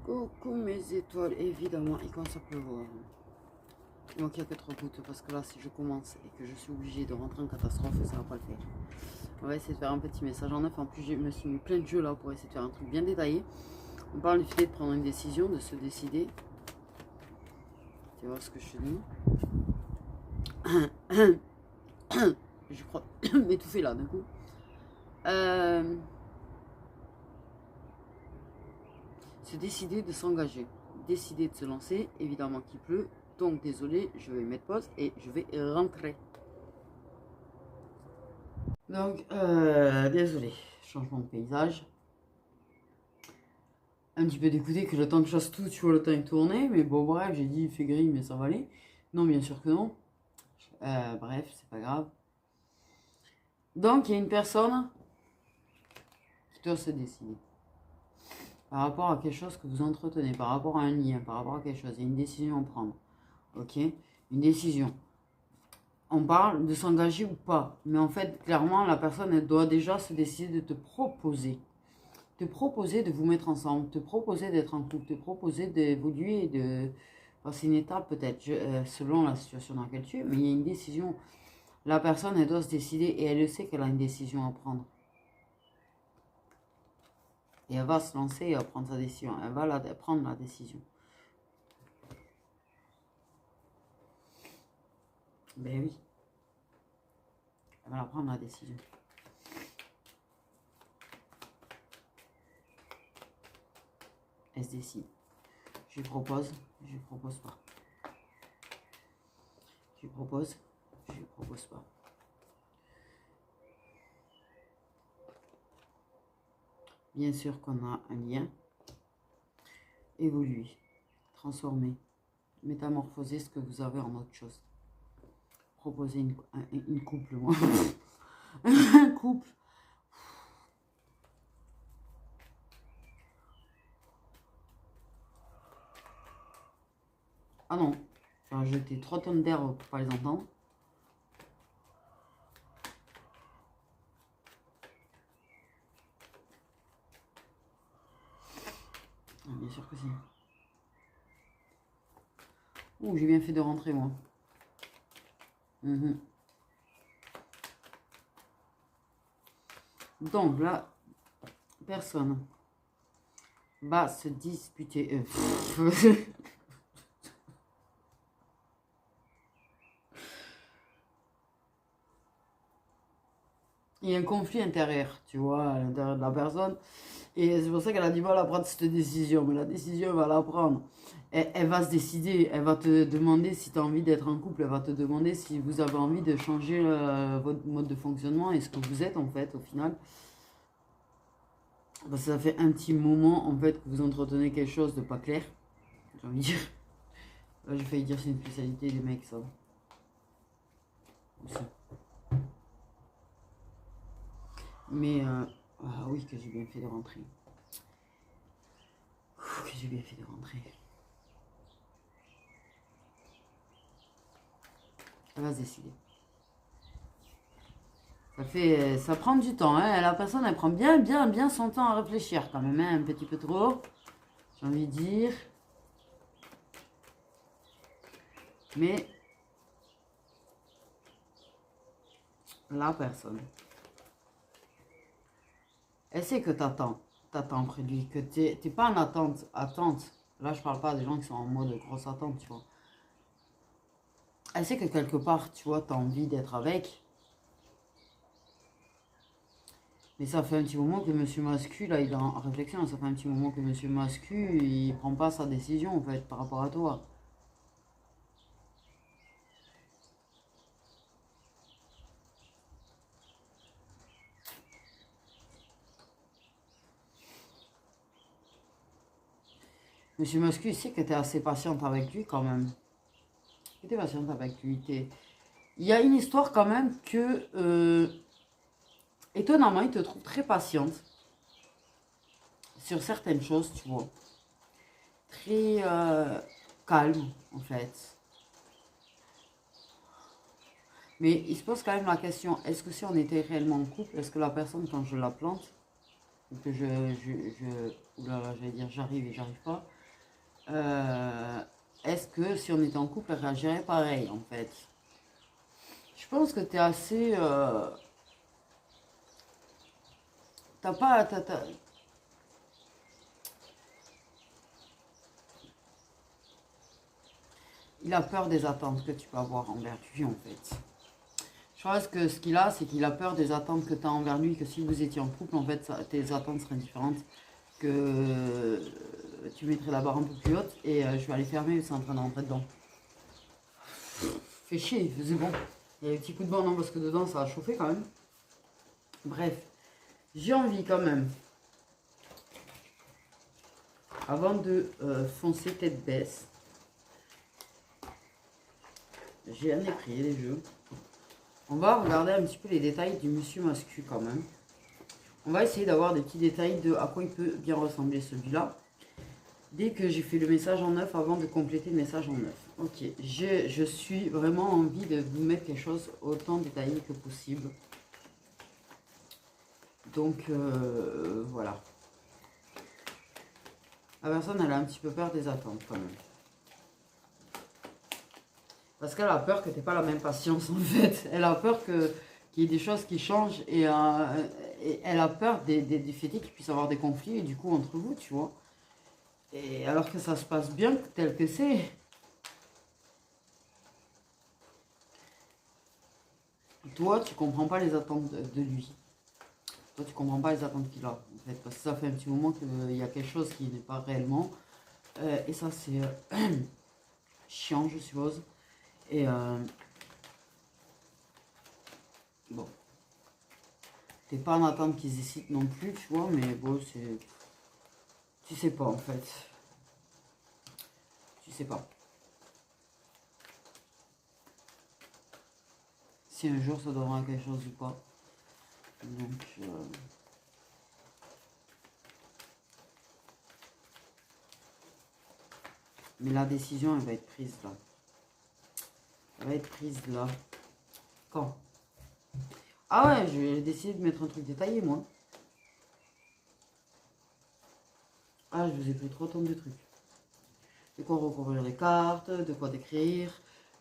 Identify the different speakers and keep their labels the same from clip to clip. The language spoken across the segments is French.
Speaker 1: Coucou mes étoiles, évidemment, il commence à pleuvoir. Donc il n'y a que 3 gouttes parce que là, si je commence et que je suis obligée de rentrer en catastrophe, ça va pas le faire. On va essayer de faire un petit message en neuf. En plus, je me suis mis plein de jeux là pour essayer de faire un truc bien détaillé. On parle du fait de prendre une décision, de se décider. Tu vois ce que je te dis. Je crois m'étouffer là d'un coup. Se décider de s'engager, décider de se lancer, évidemment qu'il pleut, donc désolé, je vais mettre pause et je vais rentrer. Donc, désolé, changement de paysage. Un petit peu d'écouter que le temps que je fasse tout, tu vois, le temps est tourné, mais bon, bref, j'ai dit il fait gris, mais ça va aller. Non, bien sûr que non. Bref, c'est pas grave. Donc, il y a une personne qui doit se décider. Par rapport à quelque chose que vous entretenez, par rapport à un lien, par rapport à quelque chose, il y a une décision à prendre. Ok? Une décision. On parle de s'engager ou pas. Mais en fait, clairement, la personne, elle doit déjà se décider de te proposer. Te proposer de vous mettre ensemble. Te proposer d'être en couple. Te proposer d'évoluer et de passer une étape peut-être, selon la situation dans laquelle tu es. Mais il y a une décision. La personne, elle doit se décider et elle sait qu'elle a une décision à prendre. Et elle va se lancer et prendre sa décision. Elle va prendre la décision. Ben oui. Elle va prendre la décision. Elle se décide. Je lui propose pas. Je lui propose pas. Bien sûr qu'on a un lien. Évoluer, transformer, métamorphoser ce que vous avez en autre chose. Proposer une couple, moi. Un couple. Ah non, j'ai jeté 3 tonnes d'air pour pas les entendre. Ah, bien sûr que si. Ouh, j'ai bien fait de rentrer, moi. Donc là, personne va se disputer. Il y a un conflit intérieur, tu vois, à l'intérieur de la personne. Et c'est pour ça qu'elle a du mal à prendre cette décision. Mais la décision, elle va la prendre. Elle va se décider. Elle va te demander si tu as envie d'être en couple. Elle va te demander si vous avez envie de changer votre mode de fonctionnement et ce que vous êtes, en fait, au final. Parce que ça fait un petit moment, en fait, que vous entretenez quelque chose de pas clair. J'ai envie de dire. Là, j'ai failli dire c'est une spécialité des mecs, ça. Aussi. Mais, ah oui, que j'ai bien fait de rentrer. Que j'ai bien fait de rentrer. Elle va se décider. Ça prend du temps, hein. La personne, elle prend bien son temps à réfléchir quand même, hein, un petit peu trop. J'ai envie de dire. Mais la personne, elle sait que t'attends près de lui, que t'es pas en attente. Là, je parle pas des gens qui sont en mode grosse attente, tu vois. Elle sait que quelque part, tu vois, t'as envie d'être avec. Mais ça fait un petit moment que Monsieur Mascu, là, il est en réflexion. Ça fait un petit moment que Monsieur Mascu, il prend pas sa décision, en fait, par rapport à toi. Monsieur Mascu, il sait que tu es assez patiente avec lui quand même. Tu es patiente avec lui. Il y a une histoire quand même que, étonnamment, il te trouve très patiente sur certaines choses, tu vois. Très calme, en fait. Mais il se pose quand même la question, est-ce que si on était réellement en couple, est-ce que la personne, quand je la plante, ou que oula, j'allais dire j'arrive et j'arrive pas, est-ce que si on était en couple, elle réagirait pareil en fait? Je pense que t'es assez... t'as pas... Il a peur des attentes que tu peux avoir envers lui en fait. Je pense que ce qu'il a, c'est qu'il a peur des attentes que tu as envers lui, que si vous étiez en couple, en fait, tes attentes seraient différentes, que tu mettrais la barre un peu plus haute, et je vais aller fermer, c'est en train de rentrer dedans. Fait chier, c'est bon. Il y a des petits coups de vent, non, parce que dedans, ça a chauffé quand même. Bref, j'ai envie quand même, avant de foncer tête baisse, j'ai un pris les jeux. On va regarder un petit peu les détails du monsieur mascu quand même. On va essayer d'avoir des petits détails de à quoi il peut bien ressembler celui-là. Dès que j'ai fait le message en neuf, avant de compléter le message en neuf. Ok, je suis vraiment envie de vous mettre quelque chose autant détaillé que possible. Donc voilà. La personne, elle a un petit peu peur des attentes quand même. Parce qu'elle a peur que tu n'aies pas la même patience en fait. Elle a peur qu'il y ait des choses qui changent et elle a peur du fait qu'il puisse y avoir des conflits et du coup entre vous, tu vois. Et alors que ça se passe bien tel que c'est. Toi, tu comprends pas les attentes de lui. Toi, tu comprends pas les attentes qu'il a, en fait. Parce que ça fait un petit moment qu'il y a quelque chose qui n'est pas réellement. Et ça, c'est chiant, je suppose. Et bon. T'es pas en attente qu'ils hésitent non plus, tu vois. Mais bon, c'est... Tu sais pas, en fait. Tu sais pas. Si un jour ça donnera quelque chose ou pas. Donc... Mais la décision, elle va être prise là. Elle va être prise là. Quand? Ah ouais, je vais décider de mettre un truc détaillé, moi. Ah, je vous ai pris trop tant de trucs. De quoi recouvrir les cartes, de quoi décrire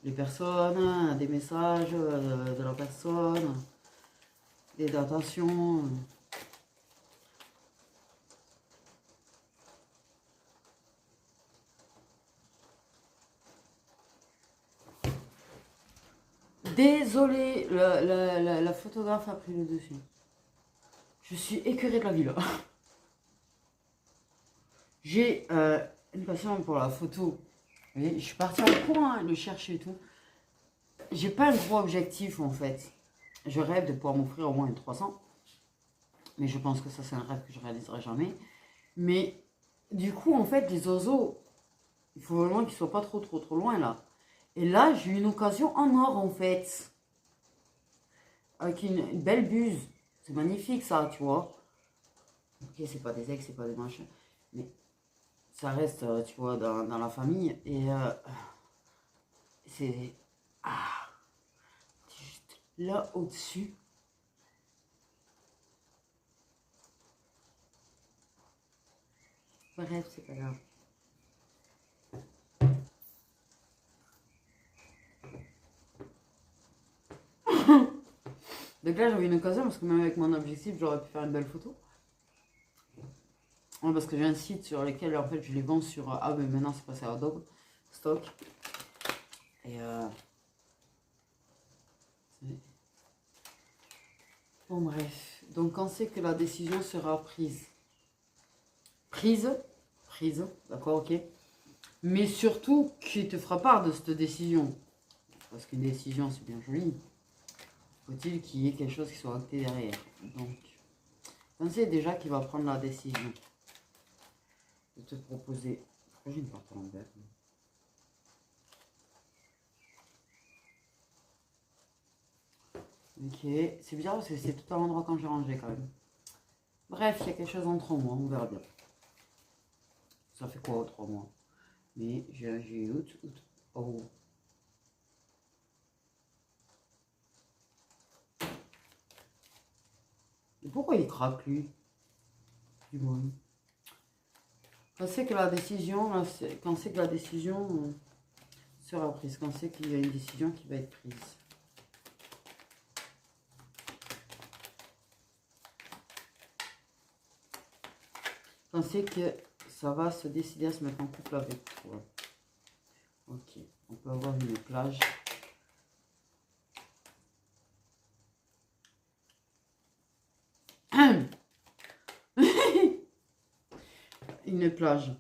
Speaker 1: les personnes, des messages de la personne, des datations. Désolée, la photographe a pris le dessus. Je suis écœurée de la vie là. J'ai une passion pour la photo. Je suis partie en cours, hein, le chercher et tout. J'ai pas un gros objectif en fait. Je rêve de pouvoir m'offrir au moins une 300. Mais je pense que ça c'est un rêve que je réaliserai jamais. Mais du coup en fait les oiseaux, il faut vraiment qu'ils soient pas trop loin là. Et là j'ai eu une occasion en or en fait. Avec une belle buse. C'est magnifique ça, tu vois. Ok, c'est pas des ex, c'est pas des machins. Mais ça reste, tu vois, dans la famille. Et c'est... Ah, c'est juste là au-dessus. Bref, c'est pas grave. Donc là, j'avais une occasion parce que même avec mon objectif, j'aurais pu faire une belle photo. Ouais, parce que j'ai un site sur lequel en fait je les vends sur. Ah, mais maintenant c'est passé à Adobe Stock. Et bon, bref. Donc, quand c'est que la décision sera prise? Prise, d'accord, ok. Mais surtout, qui te fera part de cette décision? Parce qu'une décision, c'est bien joli. Faut-il qu'il y ait quelque chose qui soit acté derrière? Donc, on sait déjà qu'il va prendre la décision de te proposer. Pourquoi j'ai une porte à l'envers? Ok, c'est bizarre parce que c'est tout à l'endroit quand j'ai rangé quand même. Bref, il y a quelque chose en 3 mois, on verra bien. Ça fait quoi 3 mois? Mais j'ai août. Oh. Et pourquoi il craque lui? Du bon. Quand c'est que la décision, quand c'est que la décision sera prise, quand c'est qu'il y a une décision qui va être prise. Quand c'est que ça va se décider à se mettre en couple avec toi. Ok, on peut avoir une plage. Une plage.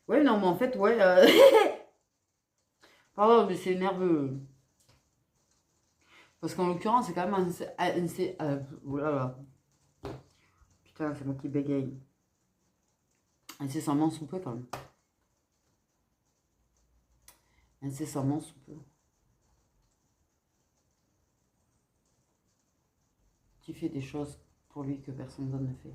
Speaker 1: Ouais, non, mais en fait, ouais. Pardon, mais c'est nerveux. Parce qu'en l'occurrence, c'est quand même oulala. Putain, c'est moi qui bégaye. Incessamment sous peu, quand même. Incessamment sous peu. Tu fais des choses pour lui que personne d'autre ne fait.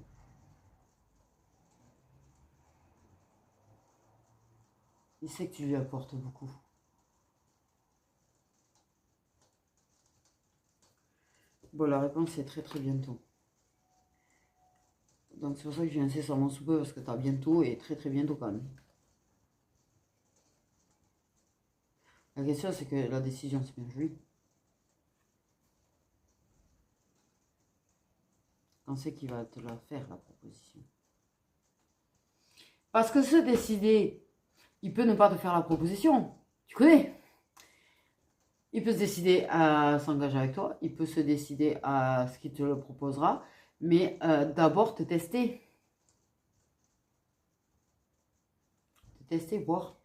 Speaker 1: Il sait que tu lui apportes beaucoup. Bon, la réponse est très très bientôt. Donc c'est pour ça que je viens incessamment sous peu, parce que tu as bientôt et très très bientôt quand même. La question c'est que la décision c'est bien joli. Quand c'est qu'il va te la faire la proposition. Parce que se décider, il peut ne pas te faire la proposition. Tu connais. Il peut se décider à s'engager avec toi. Il peut se décider à ce qu'il te le proposera. Mais d'abord te tester. Te tester, voir.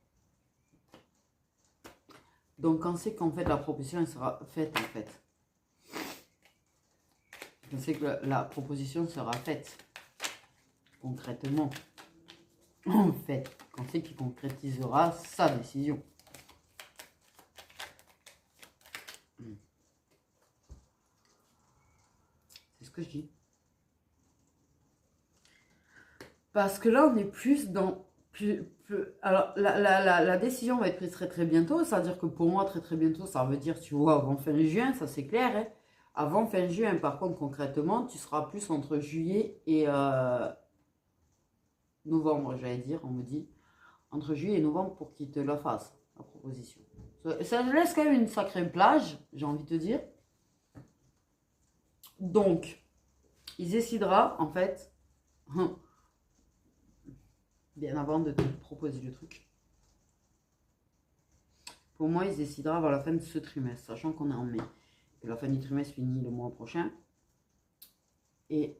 Speaker 1: Donc quand c'est qu'en fait la proposition elle sera faite en fait. Quand c'est que la proposition sera faite. Concrètement. En fait. Quand c'est qu'il concrétisera sa décision. C'est ce que je dis. Parce que là, on est plus dans... alors, la décision va être prise très très bientôt. C'est-à-dire que pour moi, très très bientôt, ça veut dire, tu vois, avant fin juin, ça c'est clair. Hein. Avant fin juin, par contre, concrètement, tu seras plus entre juillet et novembre, j'allais dire, on me dit. Entre juillet et novembre pour qu'il te la fasse, la proposition. Ça laisse quand même une sacrée plage, j'ai envie de te dire. Donc, il décidera, en fait... bien avant de te proposer le truc. Pour moi, il se décidera avant la fin de ce trimestre, sachant qu'on est en mai. Que la fin du trimestre finit le mois prochain. Et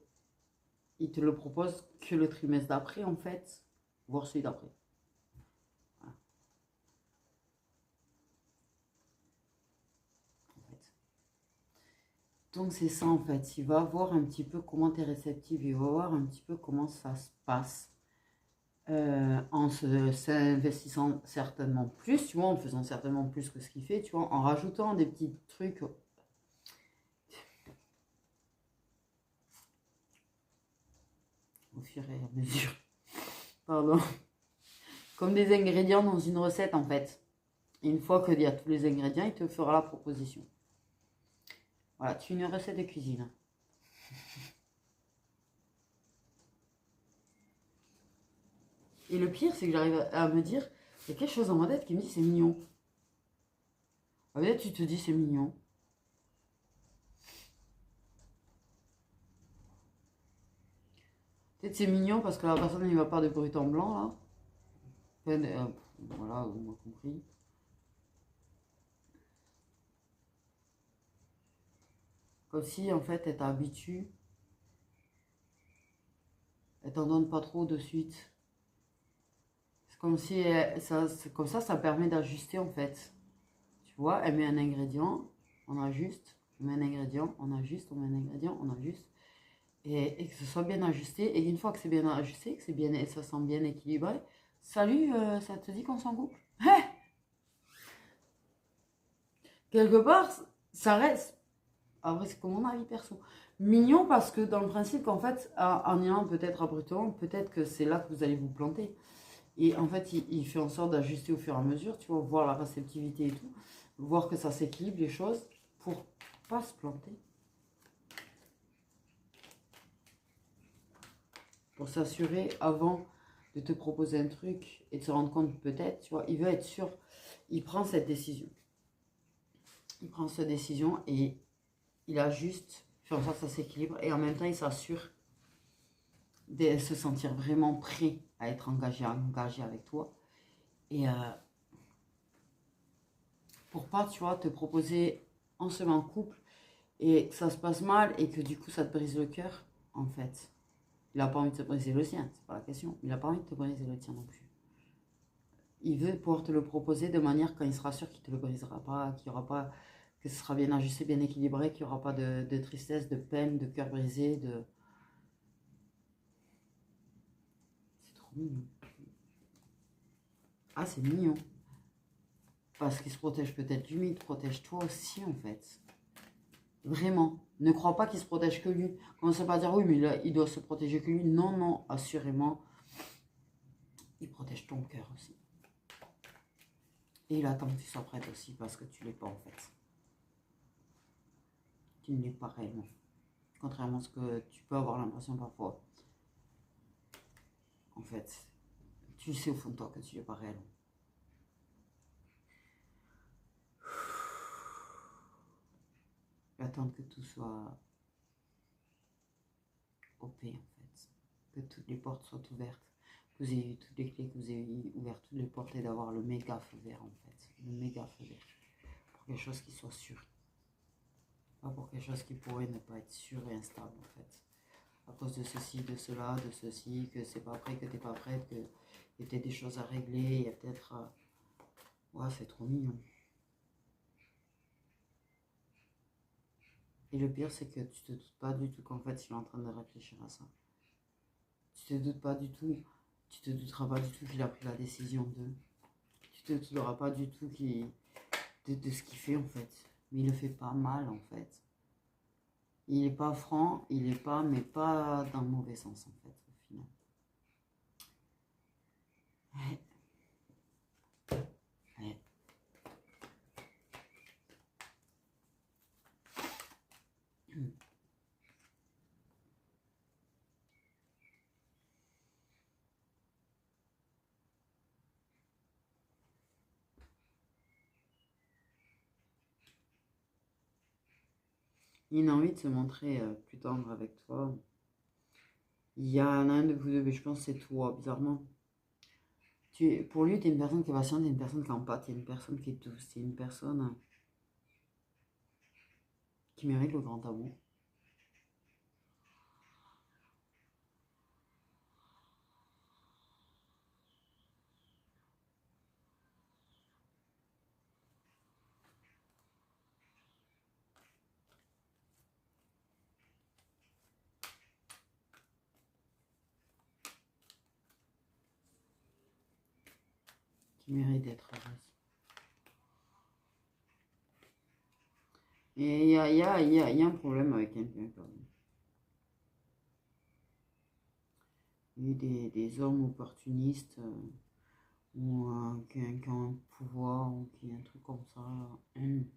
Speaker 1: il te le propose que le trimestre d'après, en fait, voire celui d'après. Voilà. En fait. Donc c'est ça, en fait. Il va voir un petit peu comment tu es réceptive. Il va voir un petit peu comment ça se passe. En s'investissant certainement plus, tu vois, en faisant certainement plus que ce qu'il fait, tu vois, en rajoutant des petits trucs au fur et à mesure. Pardon. Comme des ingrédients dans une recette, en fait. Et une fois qu'il y a tous les ingrédients, il te fera la proposition. Voilà, tu une recette de cuisine. Et le pire, c'est que j'arrive à me dire, il y a quelque chose dans ma tête qui me dit c'est mignon. Ah, peut-être tu te dis c'est mignon. Peut-être c'est mignon parce que la personne ne va pas de brut en blanc là. Voilà, on m'a compris. Comme si en fait elle t'habitue. Elle t'en donne pas trop de suite. C'est comme si comme ça permet d'ajuster en fait. Tu vois, elle met un ingrédient, on ajuste, on met un ingrédient, on ajuste, on met un ingrédient, on ajuste. Et que ce soit bien ajusté. Et une fois que c'est bien ajusté, que c'est bien, ça sent bien équilibré. Salut, ça te dit qu'on s'en couple? Quelque part, ça reste. Après, c'est comme mon avis perso. Mignon parce que dans le principe qu'en fait, en y allant peut-être abruptement, peut-être que c'est là que vous allez vous planter. Et en fait, il fait en sorte d'ajuster au fur et à mesure, tu vois, voir la réceptivité et tout, voir que ça s'équilibre les choses pour pas se planter. Pour s'assurer avant de te proposer un truc et de se rendre compte peut-être, tu vois, il veut être sûr, il prend cette décision. Il prend cette décision et il a juste fait en sorte que ça s'équilibre et en même temps il s'assure de se sentir vraiment prêt à être engagé avec toi. Et pour pas, tu vois, te proposer en semaine en couple et que ça se passe mal et que du coup ça te brise le cœur, en fait. Il n'a pas envie de te briser le sien, c'est pas la question. Il n'a pas envie de te briser le tien non plus. Il veut pouvoir te le proposer de manière quand il sera sûr qu'il ne te le brisera pas, qu'il y aura pas, que ce sera bien ajusté, bien équilibré, qu'il n'y aura pas de tristesse, de peine, de cœur brisé, de... C'est trop mignon. Ah, c'est mignon. Parce qu'il se protège peut-être lui, mais il te protège toi aussi, en fait. Vraiment. Ne crois pas qu'il se protège que lui. Commence pas à dire, oui, mais là, il doit se protéger que lui. Non, non, assurément, il protège ton cœur aussi. Et il attend que tu sois prête aussi, parce que tu l'es pas, en fait. Tu ne l'es pas réellement. Contrairement à ce que tu peux avoir l'impression parfois. En fait, tu sais au fond de toi que tu n'es pas réellement. Attendre que tout soit OP, en fait. Que toutes les portes soient ouvertes. Que vous ayez eu toutes les clés, que vous ayez ouvert toutes les portes et d'avoir le méga feu vert, en fait. Le méga feu vert. Pour quelque chose qui soit sûr. Pas pour quelque chose qui pourrait ne pas être sûr et instable, en fait. À cause de ceci, de cela, de ceci, que c'est pas prêt, que t'es pas prête, qu'il y a peut-être des choses à régler, il y a peut-être... Ouais, c'est trop mignon. Et le pire, c'est que tu te doutes pas du tout qu'en fait, il est en train de réfléchir à ça. Tu te doutes pas du tout, tu te douteras pas du tout qu'il a pris la décision de... Tu te douteras pas du tout de ce qu'il fait, en fait. Mais il le fait pas mal, en fait. Il est pas franc, il est pas, mais pas dans le mauvais sens, en fait, au final. Ouais. Ouais. Il a envie de se montrer plus tendre avec toi. Il y a un de vous deux, mais je pense que c'est toi, bizarrement. Pour lui, tu es une personne qui est patiente, tu es une personne qui est empathique, tu es une personne qui est douce, tu es une personne qui mérite le grand amour. Qui mérite d'être heureuse. Et il y a un problème avec quelqu'un quand même. Il y a des hommes opportunistes ou qui ont un pouvoir ou qui un truc comme ça. Il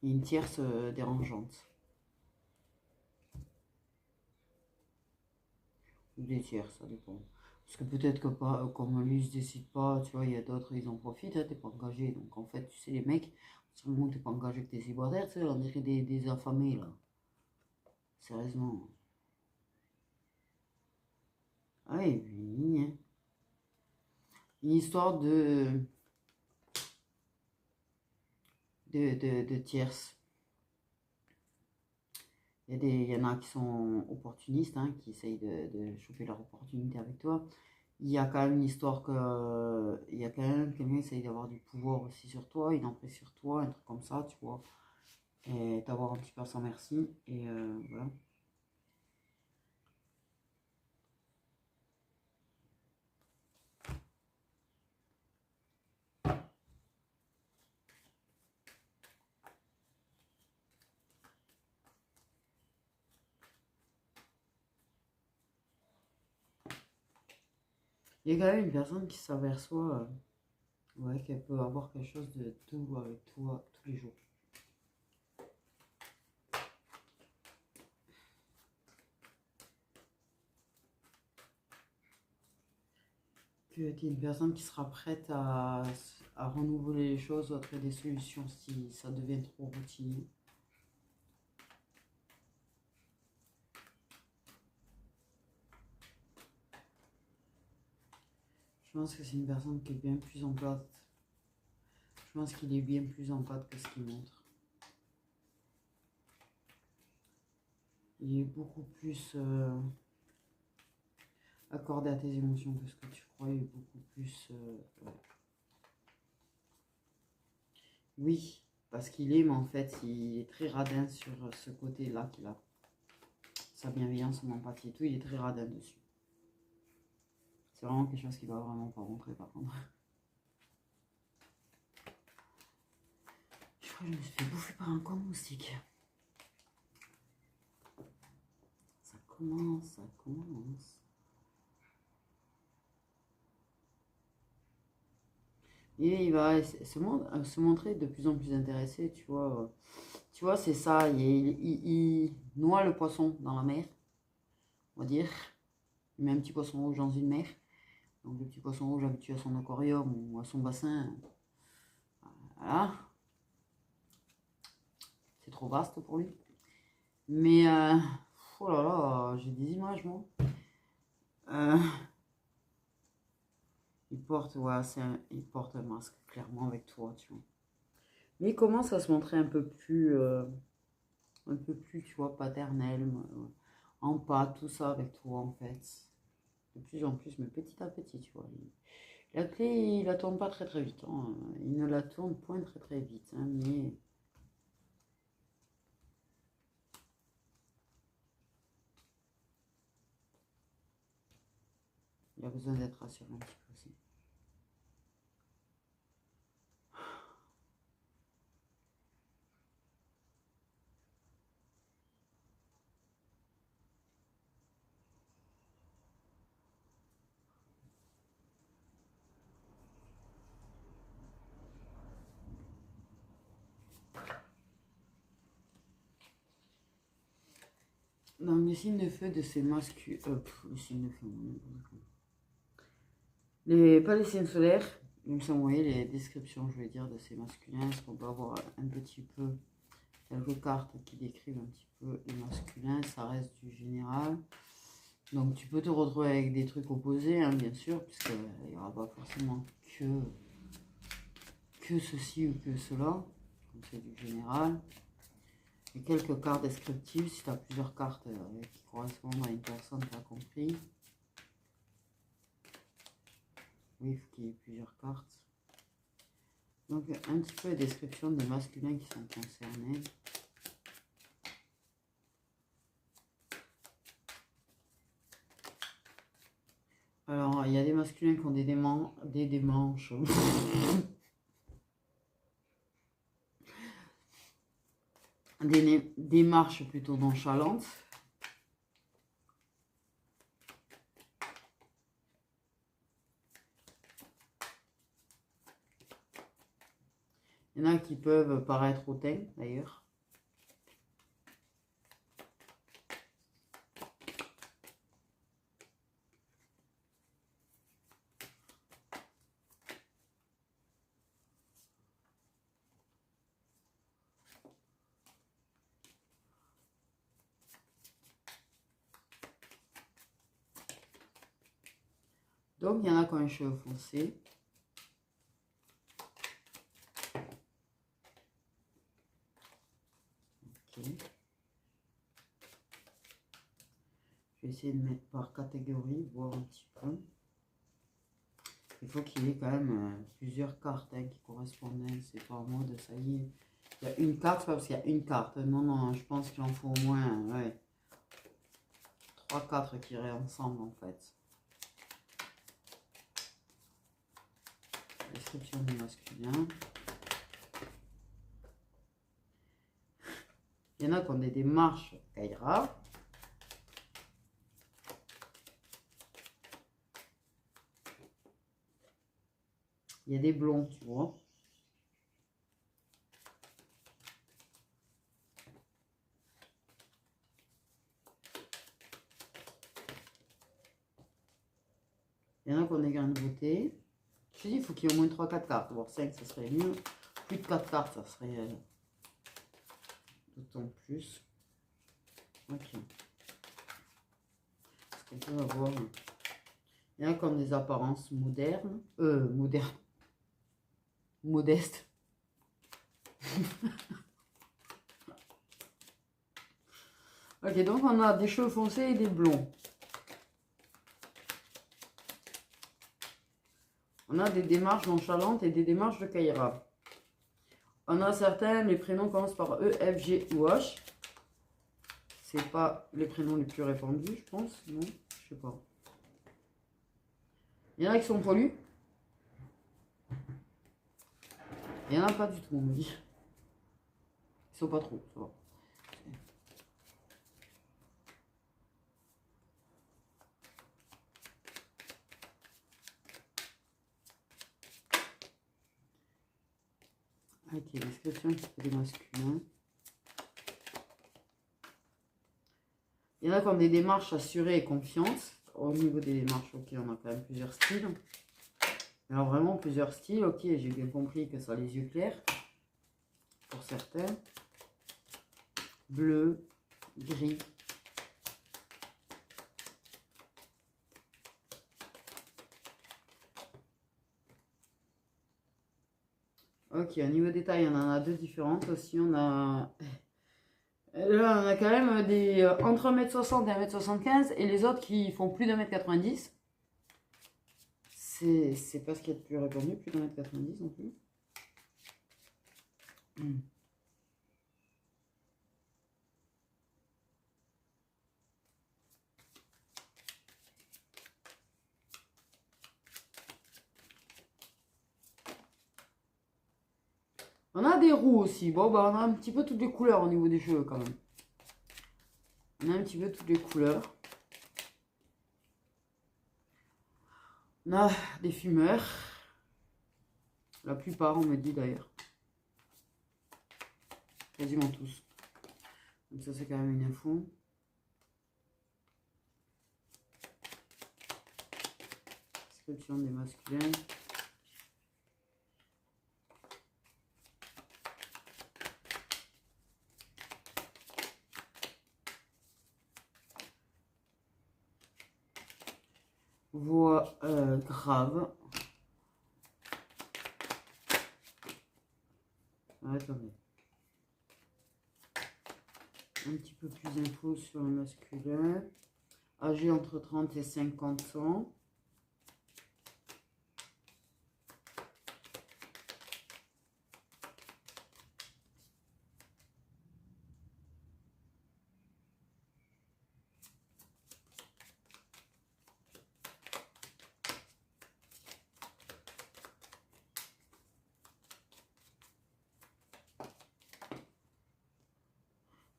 Speaker 1: y a une tierce dérangeante. Ou des tiers, ça dépend. Parce que peut-être que pas, comme lui, il se décide pas, tu vois, il y a d'autres, ils en profitent, hein, t'es pas engagé. Donc en fait, tu sais, les mecs, sur le moment où t'es pas engagé, que t'es célibataire, tu sais, on dirait des affamés, là. Sérieusement. Ah oui, hein. Une histoire de tierces. Il y en a qui sont opportunistes, hein, qui essayent de choper leur opportunité avec toi. Il y a quand même une histoire que... Il y a quand même quelqu'un qui essaye d'avoir du pouvoir aussi sur toi, une emprise sur toi, un truc comme ça, tu vois. Et t'avoir un petit peu sans merci. Et voilà. Il y a quand même une personne qui s'aperçoit ouais, qu'elle peut avoir quelque chose de tout avec toi tous les jours. que tu es une personne qui sera prête à renouveler les choses ou à trouver des solutions si ça devient trop routinier. Je pense que c'est une personne qui est bien plus en pâte. Je pense qu'il est bien plus en pâte que ce qu'il montre. Il est beaucoup plus accordé à tes émotions que ce que tu crois. Il est beaucoup plus... ouais. Oui, parce qu'il est, mais en fait, il est très radin sur ce côté-là qu'il a. Sa bienveillance, son empathie et tout, il est très radin dessus. C'est vraiment quelque chose qui va vraiment pas rentrer par contre. Je crois que je me suis fait bouffer par un coin moustique. Ça commence, ça commence. Et il va se montrer de plus en plus intéressé, tu vois. Tu vois, c'est ça, il noie le poisson dans la mer, on va dire. Il met un petit poisson rouge dans une mer. Donc le petit poisson rouge habitué à son aquarium ou à son bassin, voilà. C'est trop vaste pour lui. Mais, oh là là, j'ai des images, moi. Il porte, ouais, il porte un masque, clairement, avec toi, tu vois. Mais il commence à se montrer un peu plus, tu vois, paternel, en pas, tout ça avec toi, en fait. De plus en plus, mais petit à petit, tu vois. La clé, il la tourne pas très très vite, hein. Il ne la tourne point très très vite, hein, mais... il a besoin d'être rassuré un petit peu aussi. Dans le signe de feu de ces masculins... le signe de feu... pas les signes solaires, ils me sont envoyé les descriptions, je vais dire, de ces masculins. Est-ce qu'on peut avoir un petit peu quelques cartes qui décrivent un petit peu les masculins? Ça reste du général. Donc tu peux te retrouver avec des trucs opposés, hein, bien sûr, puisqu'il n'y aura pas forcément que ceci ou que cela. Donc c'est du général. Et quelques cartes descriptives, si tu as plusieurs cartes qui correspondent à une personne, tu as compris. Oui, il faut qu'il y ait plusieurs cartes. Donc un petit peu de description des masculins qui sont concernés. Alors, il y a des masculins qui ont des démanches. Des démarches plutôt nonchalantes. Il y en a qui peuvent paraître hautains, d'ailleurs. Donc, il y en a qui ont un cheveu foncé. Ok. Je vais essayer de mettre par catégorie, voir un petit peu. Il faut qu'il y ait quand même plusieurs cartes qui correspondent. C'est pas en mode, ça y est. Il y a une carte, pas parce qu'il y a une carte. Non, non, je pense qu'il en faut au moins, ouais, 3-4 qui iraient ensemble, en fait. Description du masculin. Il y en a qui ont des démarches Kaira. Il y a des blonds, tu vois. Il y en a qui ont des grains de beauté. Je te dis, il faut qu'il y ait au moins 3-4 cartes. Voire 5, ça serait mieux. Plus de 4 cartes, ça serait d'autant plus. Ok. Parce qu'on peut avoir... Il y en a comme des apparences modernes. Modernes. Modestes. Ok, donc on a des cheveux foncés et des blonds. On a des démarches nonchalantes et des démarches de Kaira. On a certains, les prénoms commencent par E, F, G ou H. C'est pas les prénoms les plus répandus, je pense. Non, je sais pas. Il y en a qui sont poilus. Il y en a pas du tout, on me dit. Ils sont pas trop, ça va. Ok, description des masculins. Il y en a qui ont des démarches assurées et confiance. Au niveau des démarches, ok, on a quand même plusieurs styles. Alors vraiment plusieurs styles, ok, j'ai bien compris que ça a les yeux clairs. Pour certains. Bleu, gris. Ok, au niveau des tailles, on en a deux différentes aussi. On a... Là, on a quand même des entre 1m60 et 1m75 et les autres qui font plus d'1m90. C'est pas ce qui est le plus répandu, plus d'1m90 non plus. On a des roux aussi. Bon, bah, on a un petit peu toutes les couleurs au niveau des cheveux quand même. On a un petit peu toutes les couleurs. On a des fumeurs. La plupart, on me dit d'ailleurs. Quasiment tous. Donc ça, c'est quand même une info. Description des masculins. Voix grave. Attendez. Un petit peu plus d'infos sur le masculin. Âgé entre 30 et 50 ans.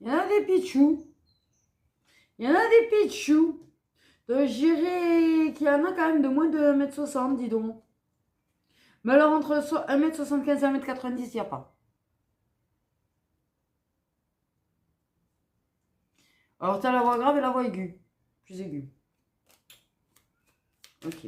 Speaker 1: Il y en a des pitchous. Il y en a des pitchous. Je dirais qu'il y en a quand même de moins de 1m60, dis donc. Mais alors, entre 1m75 et 1m90, il n'y a pas. Alors, tu as la voix grave et la voix aiguë. Plus aiguë. Ok.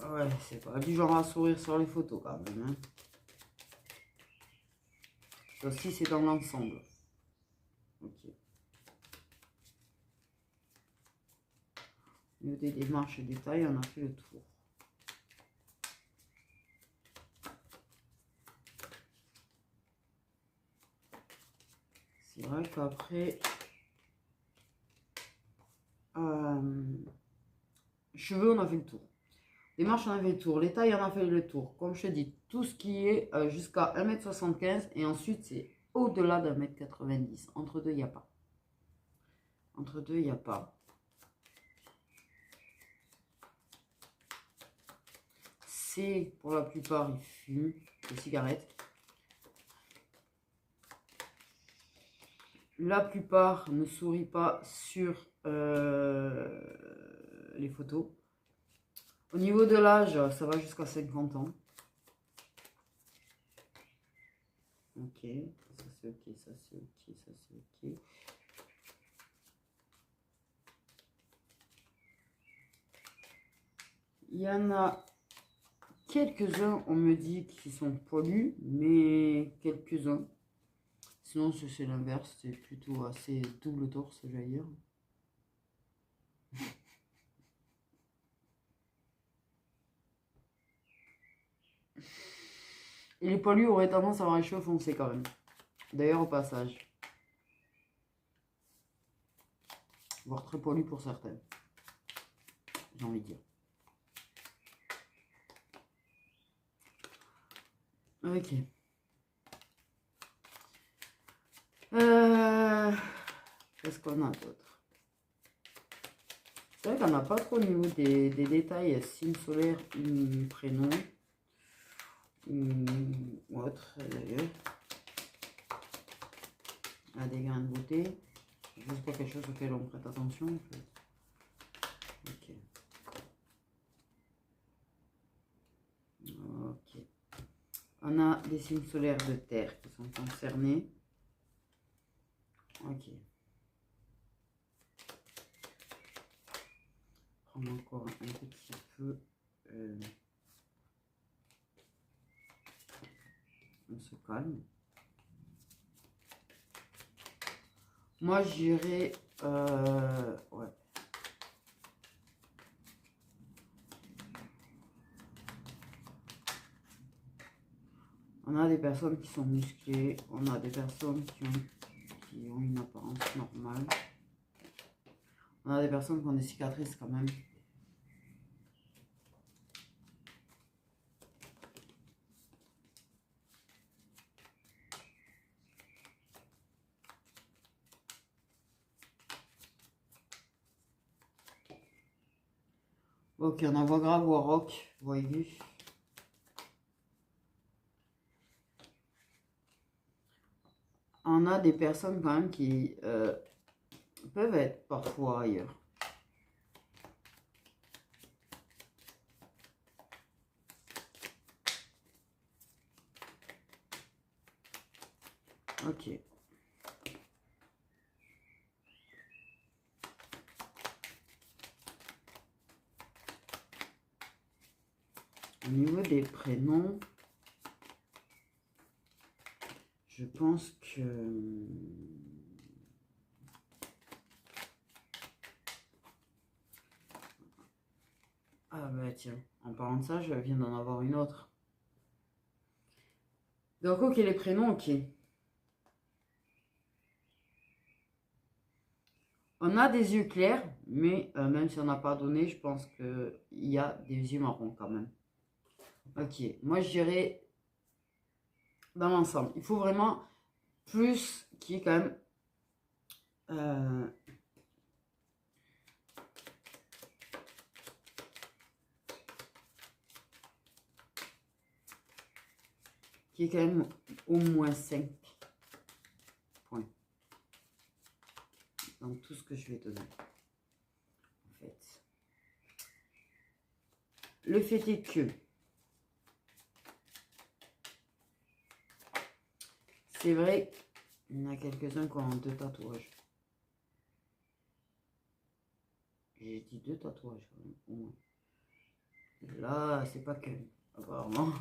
Speaker 1: Ouais, c'est pas du genre à sourire sur les photos quand même. Hein. Ça aussi, c'est dans l'ensemble. Ok. Au niveau des démarches et des tailles, on a fait le tour. C'est vrai qu'après... cheveux, on a fait le tour. Démarche, on a fait le tour. Les tailles, on a fait le tour. Comme je te dis, tout ce qui est jusqu'à 1m75 et ensuite, c'est au-delà d'1m90. Entre deux, il n'y a pas. Entre deux, il n'y a pas. C'est, pour la plupart, ils fument des cigarettes. La plupart ne sourient pas sur les photos. Au niveau de l'âge, ça va jusqu'à 50 ans. Ok, ça c'est ok, ça c'est ok, ça c'est ok. Il y en a quelques-uns, on me dit qu'ils sont poilus, mais quelques-uns. Sinon, c'est l'inverse, c'est plutôt assez double torse, j'allais dire. Et les poilus auraient tendance à avoir les cheveux foncés quand même. D'ailleurs, au passage. Voire très poilus pour certains. J'ai envie de dire. Ok. Qu'est-ce qu'on a d'autre? C'est vrai qu'on n'a pas trop au niveau des détails, signe solaire, prénom, ou autre d'ailleurs. Ah, des grains de beauté. Je sais pas quelque chose auquel on prête attention en fait. Ok. Ok. On a des signes solaires de terre qui sont concernés. Ok. Prendre encore un petit peu. On se calme. Moi, j'irais... ouais. On a des personnes qui sont musclées. On a des personnes qui ont une apparence normale. On a des personnes qui ont des cicatrices quand même. Ok, on a voix grave, voix rock, voix aiguë. On a des personnes quand même qui peuvent être parfois ailleurs. Ok. Au niveau des prénoms, je pense que... Ah bah tiens, en parlant de ça, je viens d'en avoir une autre. Donc ok, les prénoms, ok. On a des yeux clairs, mais même si on n'a pas donné, je pense qu'il y a des yeux marrons quand même. Ok, moi je dirais dans l'ensemble. Il faut vraiment plus qui est quand même... qui est quand même au moins 5 points. Dans tout ce que je vais donner. En fait. Le fait est que... C'est vrai, il y en a quelques-uns qui ont 2 tatouages. J'ai dit 2 tatouages quand même, au moins. Là, c'est pas que, apparemment.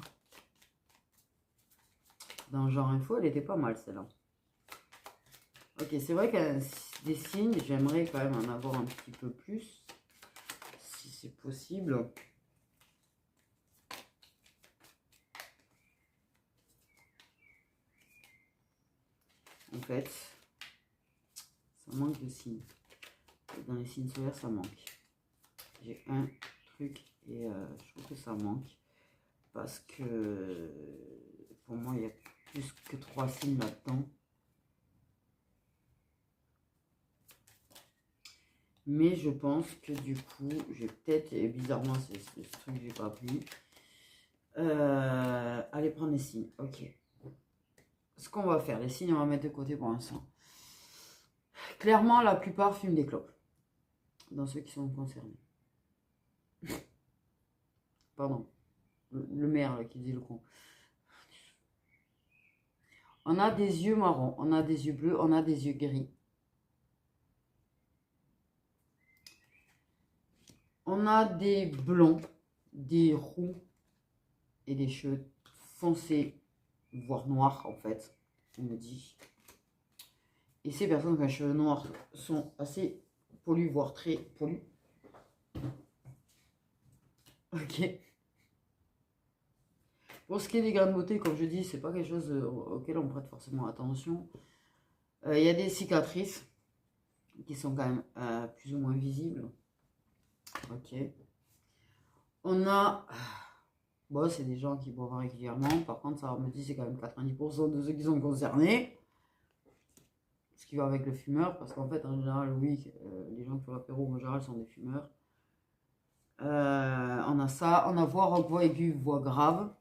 Speaker 1: Dans Genre Info, elle était pas mal celle-là. Ok, c'est vrai qu'il y a des signes, j'aimerais quand même en avoir un petit peu plus, si c'est possible. En fait, ça manque de signes. Dans les signes solaires, ça manque. J'ai un truc et je trouve que ça manque. Parce que pour moi, il y a plus que 3 signes là-dedans. Mais je pense que du coup, j'ai peut-être, et bizarrement, c'est ce truc que j'ai pas pris, aller prendre les signes. Ok. Ce qu'on va faire, les signes, on va mettre de côté pour l'instant. Clairement, la plupart fument des clopes. Dans ceux qui sont concernés. Pardon. Le maire là, qui dit le con. On a des yeux marrons, on a des yeux bleus, on a des yeux gris. On a des blonds, des roux et des cheveux foncés, voire noirs en fait, on me dit. Et ces personnes qui ont les cheveux noirs sont assez poilus, voire très poilus. Ok. Pour ce qui est des grains de beauté, comme je dis, c'est pas quelque chose auquel on prête forcément attention. Il y a des cicatrices qui sont quand même plus ou moins visibles. Ok. On a... Bon, c'est des gens qui boivent régulièrement. Par contre, ça me dit c'est quand même 90% de ceux qui sont concernés. Ce qui va avec le fumeur. Parce qu'en fait, en général, oui, les gens qui font l'apéro, en général, sont des fumeurs. On a ça. On a voix aiguë, voix grave.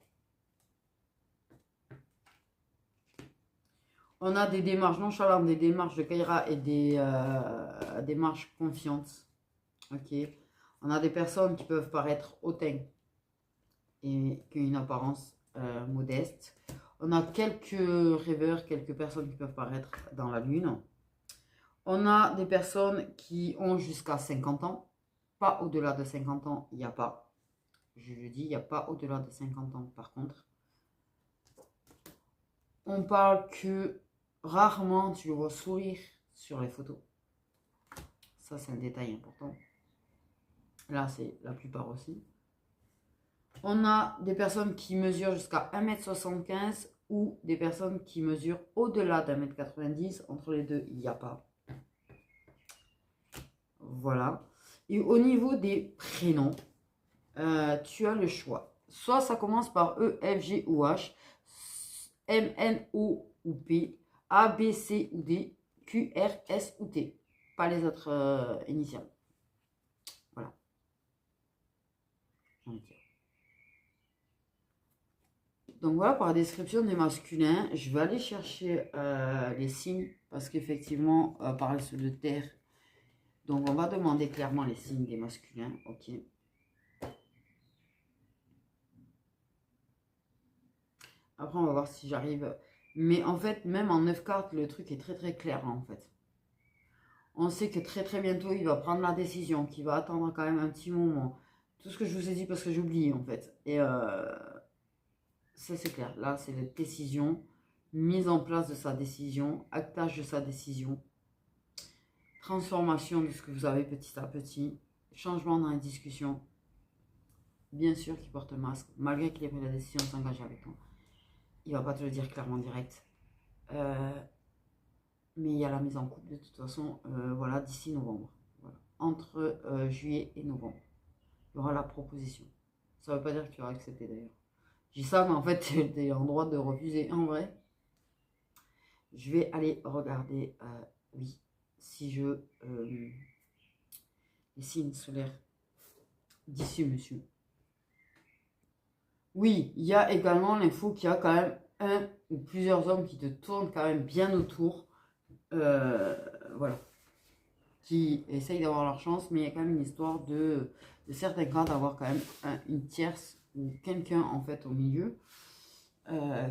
Speaker 1: On a des démarches nonchalantes, des démarches de Kaira et des démarches confiantes. Ok. On a des personnes qui peuvent paraître hautaines et qui ont une apparence modeste. On a quelques rêveurs, quelques personnes qui peuvent paraître dans la lune. On a des personnes qui ont jusqu'à 50 ans. Pas au-delà de 50 ans, il n'y a pas. Je le dis, il n'y a pas au-delà de 50 ans par contre. On parle que rarement tu le vois sourire sur les photos. Ça, c'est un détail important. Là, c'est la plupart aussi. On a des personnes qui mesurent jusqu'à 1m75 ou des personnes qui mesurent au-delà d'1m90. Entre les deux, il n'y a pas. Voilà. Et au niveau des prénoms, tu as le choix. Soit ça commence par E, F, G ou H, M, N, O ou P, A, B, C ou D, Q, R, S ou T. Pas les autres initiales. Voilà. Donc voilà pour la description des masculins. Je vais aller chercher les signes parce qu'effectivement, par de terre. Donc on va demander clairement les signes des masculins. Ok. Après on va voir si j'arrive. Mais en fait, même en 9 cartes, le truc est très très clair en fait. On sait que très très bientôt, il va prendre la décision, qu'il va attendre quand même un petit moment. Tout ce que je vous ai dit parce que j'ai oublié en fait. Et ça c'est clair. Là, c'est la décision, mise en place de sa décision, actage de sa décision, transformation de ce que vous avez petit à petit, changement dans les discussions. Bien sûr qu'il porte le masque, malgré qu'il ait pris la décision de s'engager avec toi. Il va pas te le dire clairement direct. Mais il y a la mise en couple de toute façon, voilà, d'ici novembre. Voilà. Entre juillet et novembre. Il y aura la proposition. Ça ne veut pas dire que tu auras accepté d'ailleurs. Je dis ça, mais en fait, tu es en droit de refuser. En vrai, je vais aller regarder, oui, si je... les signes solaires d'ici, monsieur. Oui, il y a également l'info qu'il y a quand même un ou plusieurs hommes qui te tournent quand même bien autour. Voilà. Qui essayent d'avoir leur chance, mais il y a quand même une histoire de certains cas d'avoir quand même une tierce ou quelqu'un en fait au milieu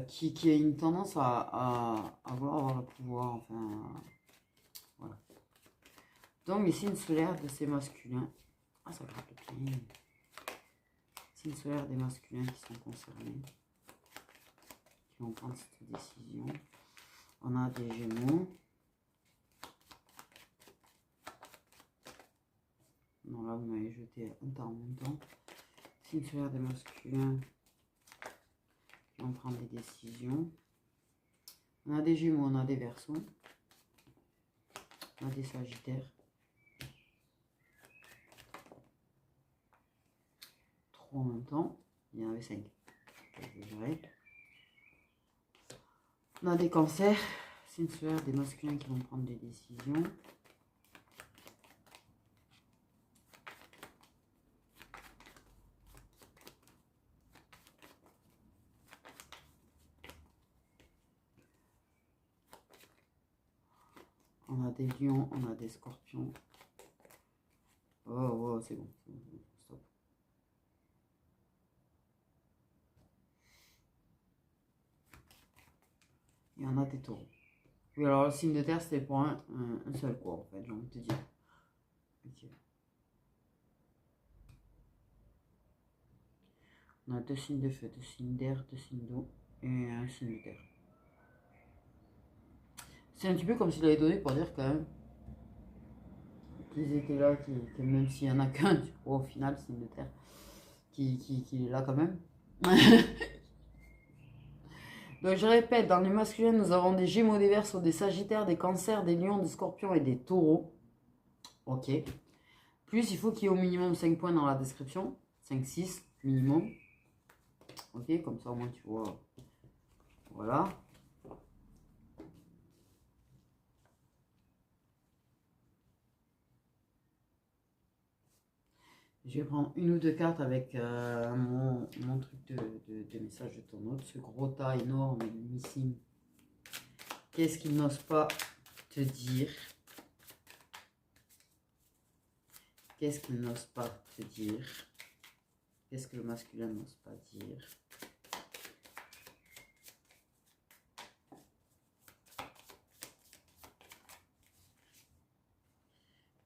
Speaker 1: qui a une tendance à vouloir avoir le pouvoir, enfin voilà. Donc les signes solaires de ces masculins, ah ça gratte le pied, signes solaires des masculins qui sont concernés, qui vont prendre cette décision. On a des Gémeaux. Non, là, vous m'avez jeté un temps en même temps. Signe solaire des masculins qui vont prendre des décisions. On a des Gémeaux, on a des Verseaux. On a des Sagittaires. 3 en même temps. Il y en avait 5. On a des Cancers. Signe solaire des masculins qui vont prendre des décisions. On a des lions, on a des scorpions. Oh, c'est bon. Stop. et on a des taureaux. Oui, alors le signe de terre, c'était pour un seul quoi, en fait, j'ai envie de te dire. Ok. On a deux signes de feu, deux signes d'air, deux signes d'eau et un signe de terre. C'est un petit peu comme s'il avait donné pour dire quand même qu'ils étaient là, que même s'il y en a qu'un, tu vois, au final, signe de terre, qui est là quand même. Donc je répète, dans les masculins, nous avons des Gémeaux, des Verseaux, des Sagittaires, des Cancers, des Lions, des Scorpions et des Taureaux. Ok. Plus, il faut qu'il y ait au minimum 5 points dans la description. 5, 6 minimum. Ok, comme ça au moins tu vois. Voilà. Je vais prendre une ou deux cartes avec mon truc de message de ton autre. Ce gros tas énorme, énormissime. Qu'est-ce qu'il n'ose pas te dire? Qu'est-ce qu'il n'ose pas te dire? Qu'est-ce que le masculin n'ose pas dire?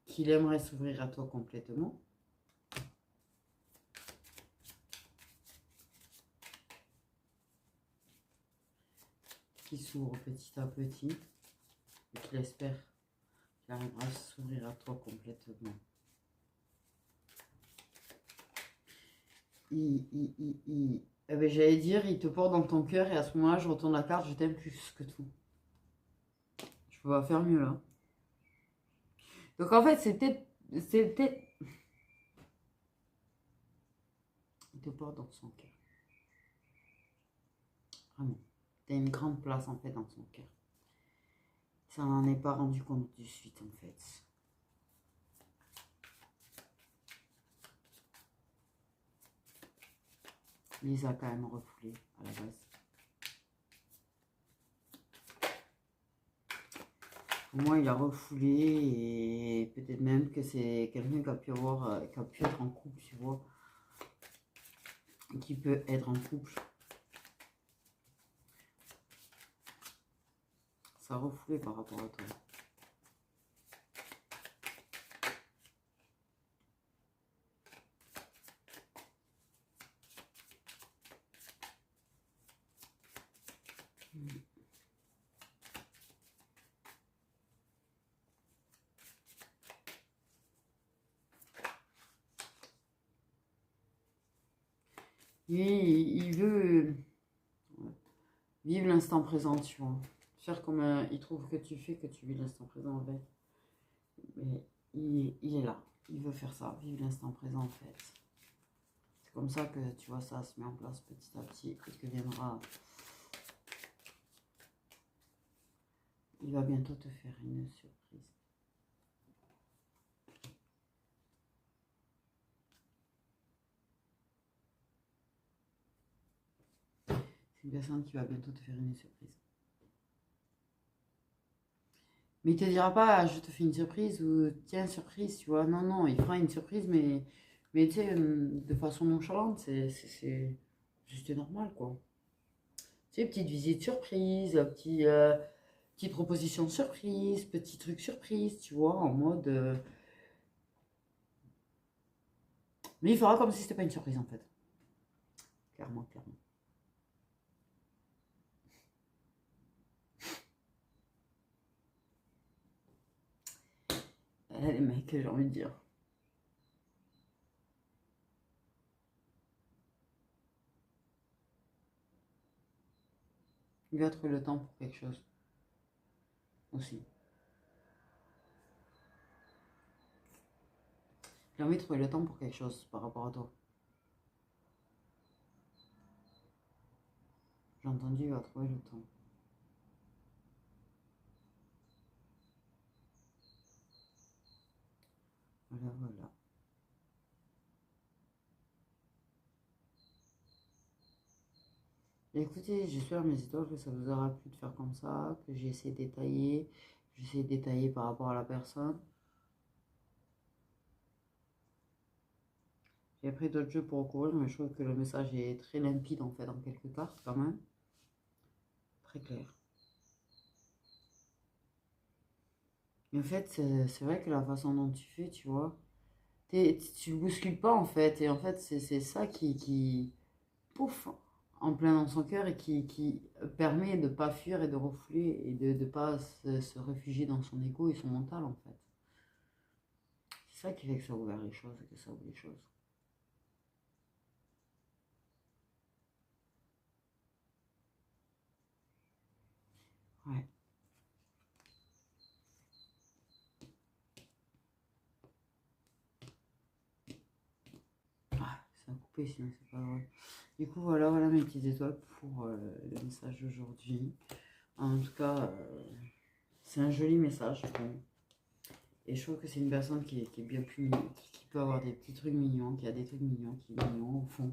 Speaker 1: Qu'il aimerait s'ouvrir à toi complètement. Qui s'ouvre petit à petit et qu'il espère qu'il arrivera à s'ouvrir à toi complètement. Eh ben, j'allais dire, il te porte dans ton cœur et à ce moment-là, je retourne la carte, je t'aime plus que tout. Je peux pas faire mieux là. Donc en fait, c'était... Il te porte dans son cœur. Vraiment. Tu as une grande place en fait dans son cœur. Ça n'en est pas rendu compte de suite en fait. Il les a quand même refoulés à la base. Pour moi, il a refoulé et peut-être même que c'est quelqu'un qui a pu avoir, qui a pu être en couple, tu vois. Qui peut être en couple. Ça a refoulé par rapport à toi. Il veut vivre l'instant présent, tu vois. Faire comme il trouve que tu fais, que tu vis l'instant présent avec. Mais il est là. Il veut faire ça, vivre l'instant présent en fait. C'est comme ça que tu vois ça se met en place petit à petit et que viendra. Il va bientôt te faire une surprise. C'est une personne qui va bientôt te faire une surprise. Mais il te dira pas, je te fais une surprise ou tiens, surprise, tu vois. Non, non, il fera une surprise, mais tu sais, de façon nonchalante, c'est juste normal, quoi. Tu sais, petite visite surprise, petite proposition surprise, petit truc surprise, tu vois, en mode. Mais il fera comme si c'était pas une surprise, en fait. Clairement, clairement. Les mecs, j'ai envie de dire. Il va trouver le temps pour quelque chose. Aussi. J'ai envie de trouver le temps pour quelque chose par rapport à toi. J'ai entendu, il va trouver le temps. Voilà, voilà. Écoutez, j'espère mes étoiles que ça vous aura plu de faire comme ça, que j'ai essayé de détailler. J'essaie de détailler par rapport à la personne. J'ai pris d'autres jeux pour recouvrir, mais je trouve que le message est très limpide en fait dans quelques cartes quand même. Très clair. Et en fait, c'est vrai que la façon dont tu fais, tu vois, tu bouscules pas en fait. Et en fait, c'est ça qui, pouf, en plein dans son cœur et qui permet de pas fuir et de refouler et de ne pas se réfugier dans son ego et son mental en fait. C'est ça qui fait que ça a ouvert les choses et que ça ouvre les choses. Ouais. Ah, ça a coupé sinon c'est pas drôle. Du coup, voilà mes petites étoiles pour le message d'aujourd'hui. En tout cas, c'est un joli message, je trouve. Et je trouve que c'est une personne qui est bien plus, qui peut avoir des petits trucs mignons, qui a des trucs mignons, qui est mignon au fond.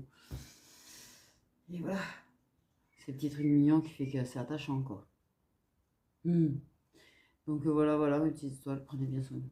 Speaker 1: Et voilà, ces petits trucs mignons qui fait que c'est attachant, quoi. Hmm. Donc voilà, mes petites étoiles, prenez bien soin de vous.